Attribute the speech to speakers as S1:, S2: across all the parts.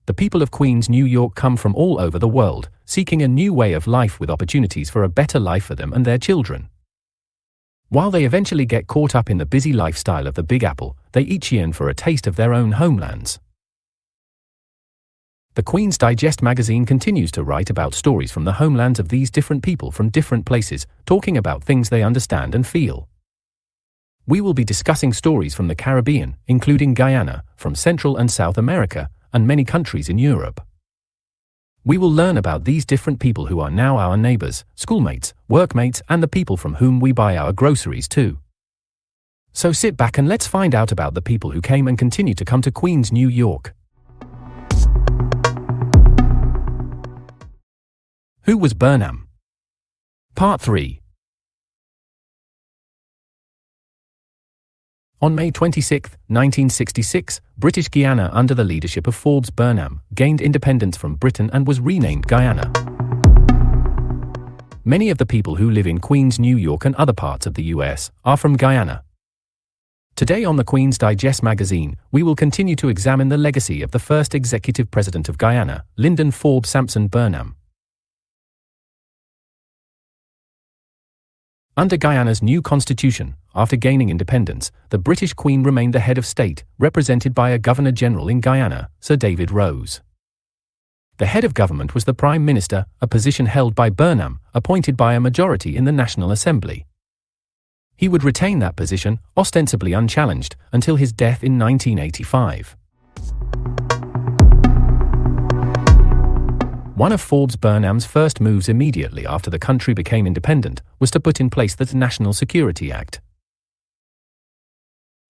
S1: The people of Queens, New York come from all over the world, seeking a new way of life with opportunities for a better life for them and their children. While they eventually get caught up in the busy lifestyle of the Big Apple, they each yearn for a taste of their own homelands. The Queen's Digest magazine continues to write about stories from the homelands of these different people from different places, talking about things they understand and feel. We will be discussing stories from the Caribbean, including Guyana, from Central and South America, and many countries in Europe. We will learn about these different people who are now our neighbors, schoolmates, workmates, and the people from whom we buy our groceries too. So sit back and let's find out about the people who came and continue to come to Queens, New York. Who was Burnham? Part 3. On May 26, 1966, British Guiana, under the leadership of Forbes Burnham, gained independence from Britain and was renamed Guyana. Many of the people who live in Queens, New York and other parts of the US are from Guyana. Today on the Queen's Digest magazine, we will continue to examine the legacy of the first executive president of Guyana, Lyndon Forbes Sampson Burnham. Under Guyana's new constitution, after gaining independence, the British Queen remained the head of state, represented by a Governor-General in Guyana, Sir David Rose. The head of government was the Prime Minister, a position held by Burnham, appointed by a majority in the National Assembly. He would retain that position, ostensibly unchallenged, until his death in 1985. One of Forbes Burnham's first moves immediately after the country became independent was to put in place the National Security Act.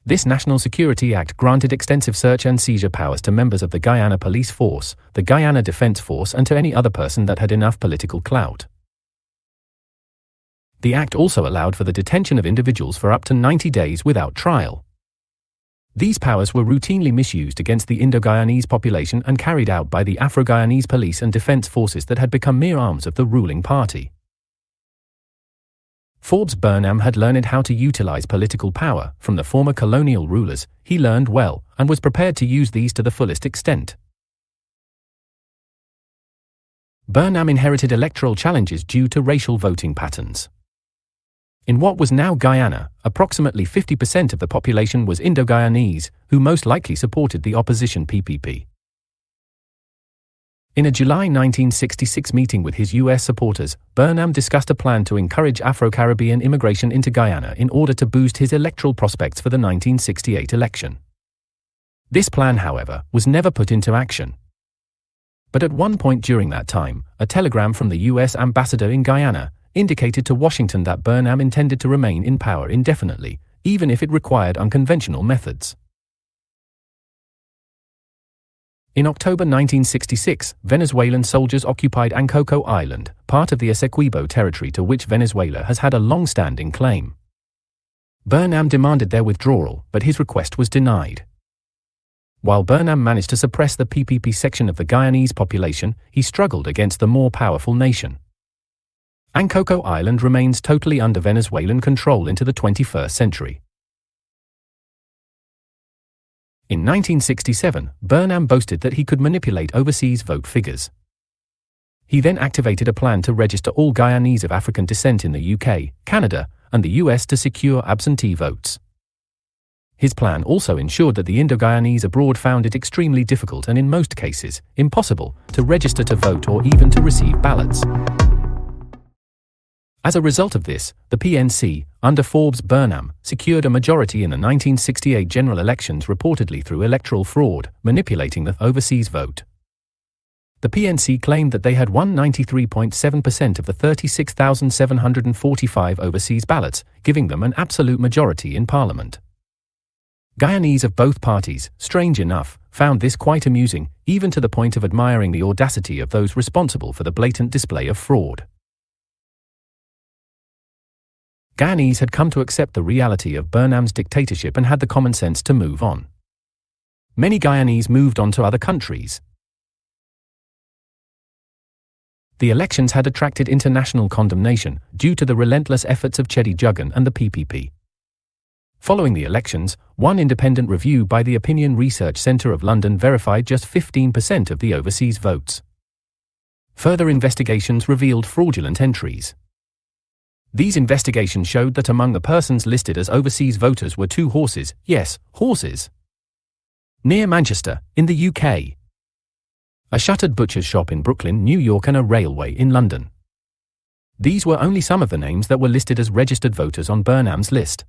S1: This National Security Act granted extensive search and seizure powers to members of the Guyana Police Force, the Guyana Defense Force, and to any other person that had enough political clout. The act also allowed for the detention of individuals for up to 90 days without trial. These powers were routinely misused against the Indo-Guyanese population and carried out by the Afro-Guyanese police and defense forces that had become mere arms of the ruling party. Forbes Burnham had learned how to utilize political power from the former colonial rulers. He learned well and was prepared to use these to the fullest extent. Burnham inherited electoral challenges due to racial voting patterns. In what was now Guyana, approximately 50% of the population was Indo-Guyanese, who most likely supported the opposition PPP. In a July 1966 meeting with his US supporters, Burnham discussed a plan to encourage Afro-Caribbean immigration into Guyana in order to boost his electoral prospects for the 1968 election. This plan, however, was never put into action. But at one point during that time, a telegram from the US ambassador in Guyana indicated to Washington that Burnham intended to remain in power indefinitely, even if it required unconventional methods. In October 1966, Venezuelan soldiers occupied Ancocco Island, part of the Essequibo territory to which Venezuela has had a long-standing claim. Burnham demanded their withdrawal, but his request was denied. While Burnham managed to suppress the PPP section of the Guyanese population, he struggled against the more powerful nation. Ancocco Island remains totally under Venezuelan control into the 21st century. In 1967, Burnham boasted that he could manipulate overseas vote figures. He then activated a plan to register all Guyanese of African descent in the UK, Canada, and the US to secure absentee votes. His plan also ensured that the Indo-Guyanese abroad found it extremely difficult and in most cases, impossible, to register to vote or even to receive ballots. As a result of this, the PNC, under Forbes Burnham, secured a majority in the 1968 general elections reportedly through electoral fraud, manipulating the overseas vote. The PNC claimed that they had won 93.7% of the 36,745 overseas ballots, giving them an absolute majority in Parliament. Guyanese of both parties, strange enough, found this quite amusing, even to the point of admiring the audacity of those responsible for the blatant display of fraud. Guyanese had come to accept the reality of Burnham's dictatorship and had the common sense to move on. Many Guyanese moved on to other countries. The elections had attracted international condemnation due to the relentless efforts of Cheddi Jugan and the PPP. Following the elections, one independent review by the Opinion Research Centre of London verified just 15% of the overseas votes. Further investigations revealed fraudulent entries. These investigations showed that among the persons listed as overseas voters were 2 horses, yes, horses, near Manchester, in the UK, a shuttered butcher's shop in Brooklyn, New York, and a railway in London. These were only some of the names that were listed as registered voters on Burnham's list.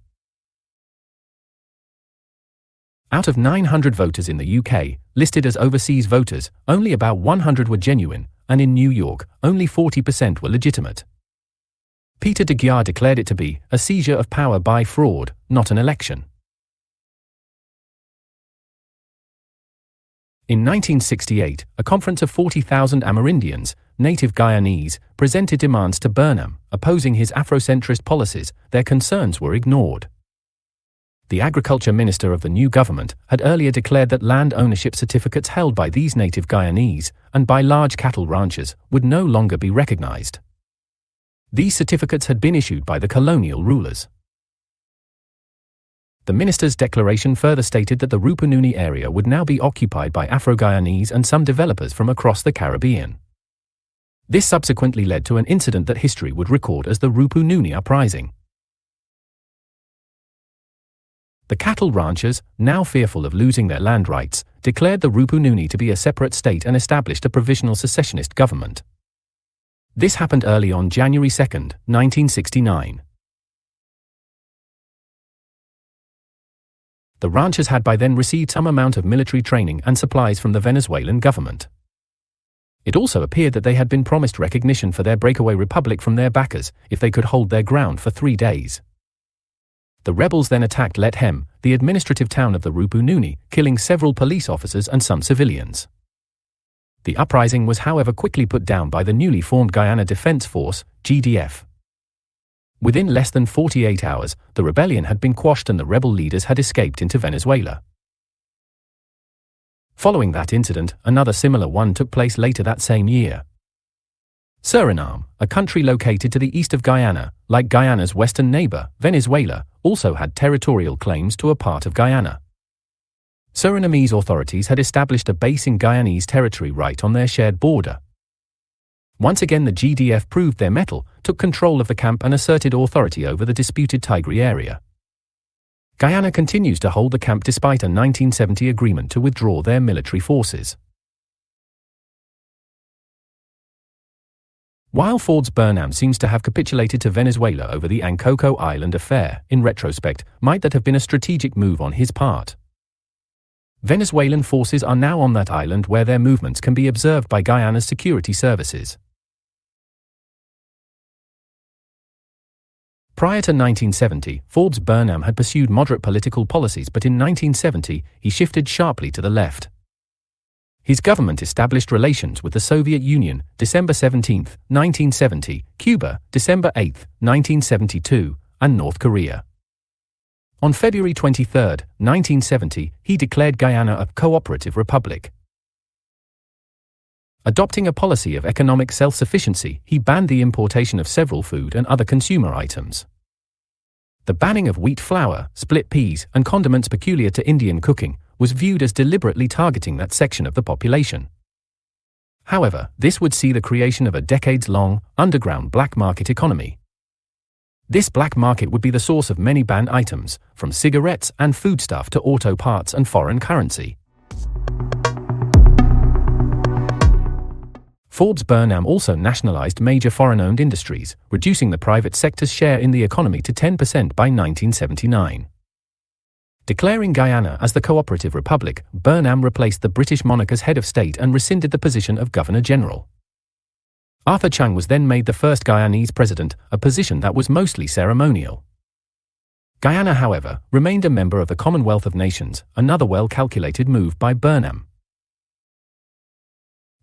S1: Out of 900 voters in the UK, listed as overseas voters, only about 100 were genuine, and in New York, only 40% were legitimate. Peter de Guiana declared it to be a seizure of power by fraud, not an election. In 1968, a conference of 40,000 Amerindians, native Guyanese, presented demands to Burnham, opposing his Afrocentrist policies. Their concerns were ignored. The agriculture minister of the new government had earlier declared that land ownership certificates held by these native Guyanese and by large cattle ranchers would no longer be recognized. These certificates had been issued by the colonial rulers. The minister's declaration further stated that the Rupununi area would now be occupied by Afro-Guyanese and some developers from across the Caribbean. This subsequently led to an incident that history would record as the Rupununi Uprising. The cattle ranchers, now fearful of losing their land rights, declared the Rupununi to be a separate state and established a provisional secessionist government. This happened early on January 2, 1969. The ranchers had by then received some amount of military training and supplies from the Venezuelan government. It also appeared that they had been promised recognition for their breakaway republic from their backers if they could hold their ground for 3 days. The rebels then attacked Lethem, the administrative town of the Rupununi, killing several police officers and some civilians. The uprising was however quickly put down by the newly formed Guyana Defense Force, GDF. Within less than 48 hours, the rebellion had been quashed and the rebel leaders had escaped into Venezuela. Following that incident, another similar one took place later that same year. Suriname, a country located to the east of Guyana, like Guyana's western neighbor, Venezuela, also had territorial claims to a part of Guyana. Surinamese authorities had established a base in Guyanese territory right on their shared border. Once again the GDF proved their mettle, took control of the camp and asserted authority over the disputed Tigre area. Guyana continues to hold the camp despite a 1970 agreement to withdraw their military forces. While Forbes Burnham seems to have capitulated to Venezuela over the Ancocco Island affair, in retrospect, might that have been a strategic move on his part? Venezuelan forces are now on that island where their movements can be observed by Guyana's security services. Prior to 1970, Forbes Burnham had pursued moderate political policies, but in 1970, he shifted sharply to the left. His government established relations with the Soviet Union, December 17, 1970, Cuba, December 8, 1972, and North Korea. On February 23, 1970, he declared Guyana a cooperative republic. Adopting a policy of economic self-sufficiency, he banned the importation of several food and other consumer items. The banning of wheat flour, split peas, and condiments peculiar to Indian cooking was viewed as deliberately targeting that section of the population. However, this would see the creation of a decades-long, underground black market economy. This black market would be the source of many banned items, from cigarettes and foodstuff to auto parts and foreign currency. Forbes Burnham also nationalized major foreign-owned industries, reducing the private sector's share in the economy to 10% by 1979. Declaring Guyana as the cooperative republic, Burnham replaced the British monarch as head of state and rescinded the position of Governor-General. Arthur Chung was then made the first Guyanese president, a position that was mostly ceremonial. Guyana, however, remained a member of the Commonwealth of Nations, another well-calculated move by Burnham.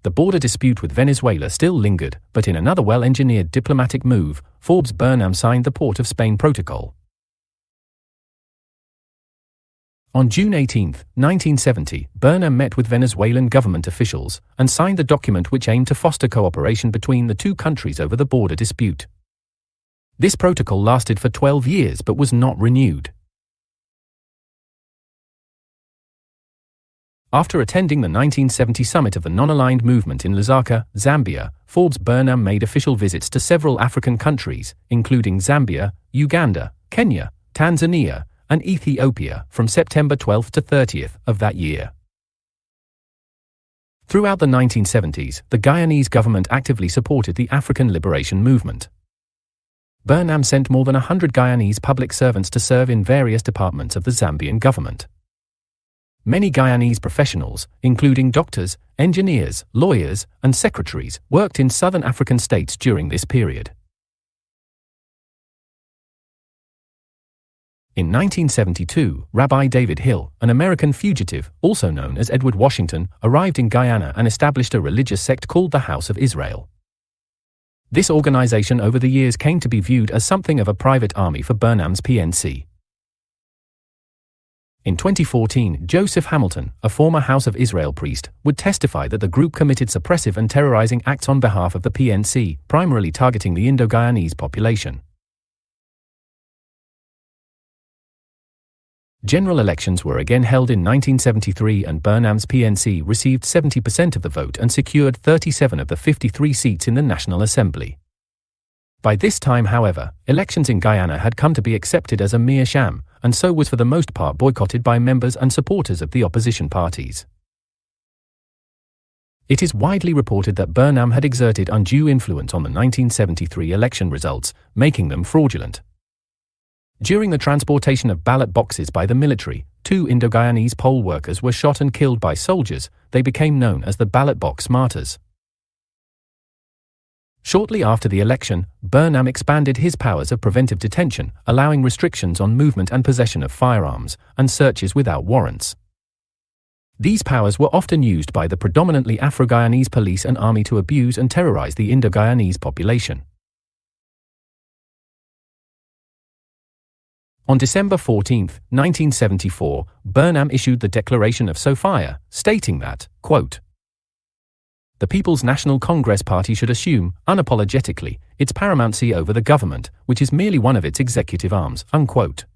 S1: The border dispute with Venezuela still lingered, but in another well-engineered diplomatic move, Forbes Burnham signed the Port of Spain Protocol. On June 18, 1970, Burnham met with Venezuelan government officials and signed the document which aimed to foster cooperation between the two countries over the border dispute. This protocol lasted for 12 years but was not renewed. After attending the 1970 summit of the Non-Aligned Movement in Lusaka, Zambia, Forbes Burnham made official visits to several African countries, including Zambia, Uganda, Kenya, Tanzania, and Ethiopia from September 12 to 30th of that year. Throughout the 1970s, the Guyanese government actively supported the African liberation movement. Burnham sent more than 100 Guyanese public servants to serve in various departments of the Zambian government. Many Guyanese professionals, including doctors, engineers, lawyers, and secretaries, worked in southern African states during this period. In 1972, Rabbi David Hill, an American fugitive, also known as Edward Washington, arrived in Guyana and established a religious sect called the House of Israel. This organization over the years came to be viewed as something of a private army for Burnham's PNC. In 2014, Joseph Hamilton, a former House of Israel priest, would testify that the group committed suppressive and terrorizing acts on behalf of the PNC, primarily targeting the Indo-Guyanese population. General elections were again held in 1973 and Burnham's PNC received 70% of the vote and secured 37 of the 53 seats in the National Assembly. By this time, however, elections in Guyana had come to be accepted as a mere sham, and so was for the most part boycotted by members and supporters of the opposition parties. It is widely reported that Burnham had exerted undue influence on the 1973 election results, making them fraudulent. During the transportation of ballot boxes by the military, 2 Indo-Guyanese poll workers were shot and killed by soldiers. They became known as the ballot box martyrs. Shortly after the election, Burnham expanded his powers of preventive detention, allowing restrictions on movement and possession of firearms, and searches without warrants. These powers were often used by the predominantly Afro-Guyanese police and army to abuse and terrorize the Indo-Guyanese population. On December 14, 1974, Burnham issued the Declaration of Sophia, stating that, quote, "The People's National Congress Party should assume, unapologetically, its paramountcy over the government, which is merely one of its executive arms," unquote.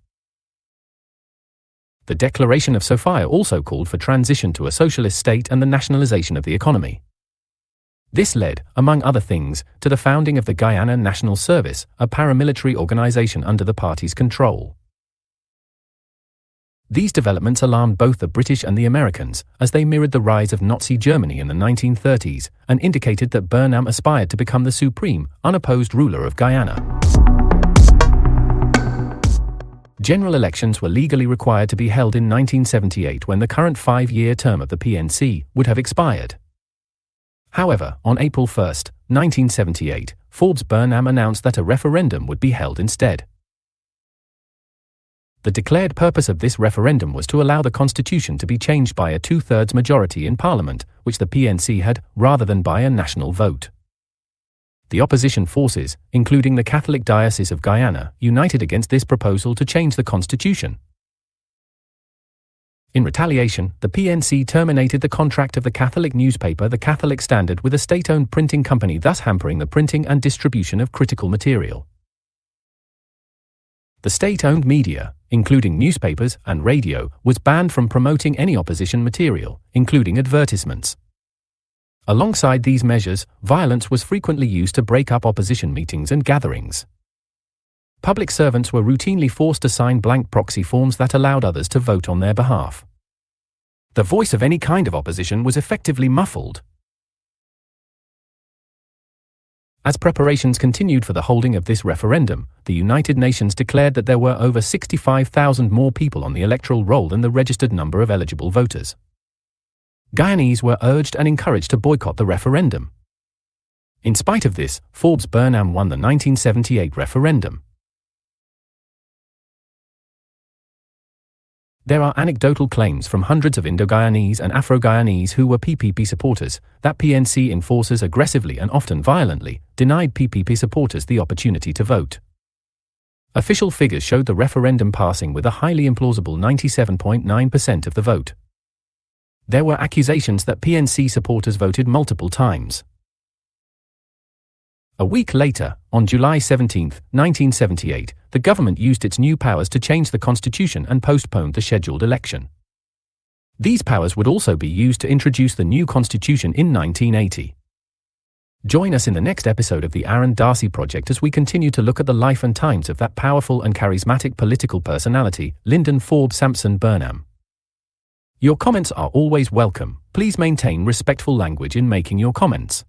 S1: The Declaration of Sophia also called for transition to a socialist state and the nationalization of the economy. This led, among other things, to the founding of the Guyana National Service, a paramilitary organization under the party's control. These developments alarmed both the British and the Americans, as they mirrored the rise of Nazi Germany in the 1930s, and indicated that Burnham aspired to become the supreme, unopposed ruler of Guyana. General elections were legally required to be held in 1978 when the current 5-year term of the PNC would have expired. However, on April 1, 1978, Forbes Burnham announced that a referendum would be held instead. The declared purpose of this referendum was to allow the constitution to be changed by a 2/3 majority in Parliament, which the PNC had, rather than by a national vote. The opposition forces, including the Catholic Diocese of Guyana, united against this proposal to change the constitution. In retaliation, the PNC terminated the contract of the Catholic newspaper The Catholic Standard with a state-owned printing company, thus hampering the printing and distribution of critical material. The state-owned media, including newspapers and radio, was banned from promoting any opposition material, including advertisements. Alongside these measures, violence was frequently used to break up opposition meetings and gatherings. Public servants were routinely forced to sign blank proxy forms that allowed others to vote on their behalf. The voice of any kind of opposition was effectively muffled. As preparations continued for the holding of this referendum, the United Nations declared that there were over 65,000 more people on the electoral roll than the registered number of eligible voters. Guyanese were urged and encouraged to boycott the referendum. In spite of this, Forbes Burnham won the 1978 referendum. There are anecdotal claims from hundreds of Indo-Guyanese and Afro-Guyanese who were PPP supporters that PNC enforcers aggressively and often violently denied PPP supporters the opportunity to vote. Official figures showed the referendum passing with a highly implausible 97.9% of the vote. There were accusations that PNC supporters voted multiple times. A week later, on July 17, 1978, the government used its new powers to change the constitution and postponed the scheduled election. These powers would also be used to introduce the new constitution in 1980. Join us in the next episode of the Aaron Darcy Project as we continue to look at the life and times of that powerful and charismatic political personality, Lyndon Forbes Sampson Burnham. Your comments are always welcome. Please maintain respectful language in making your comments.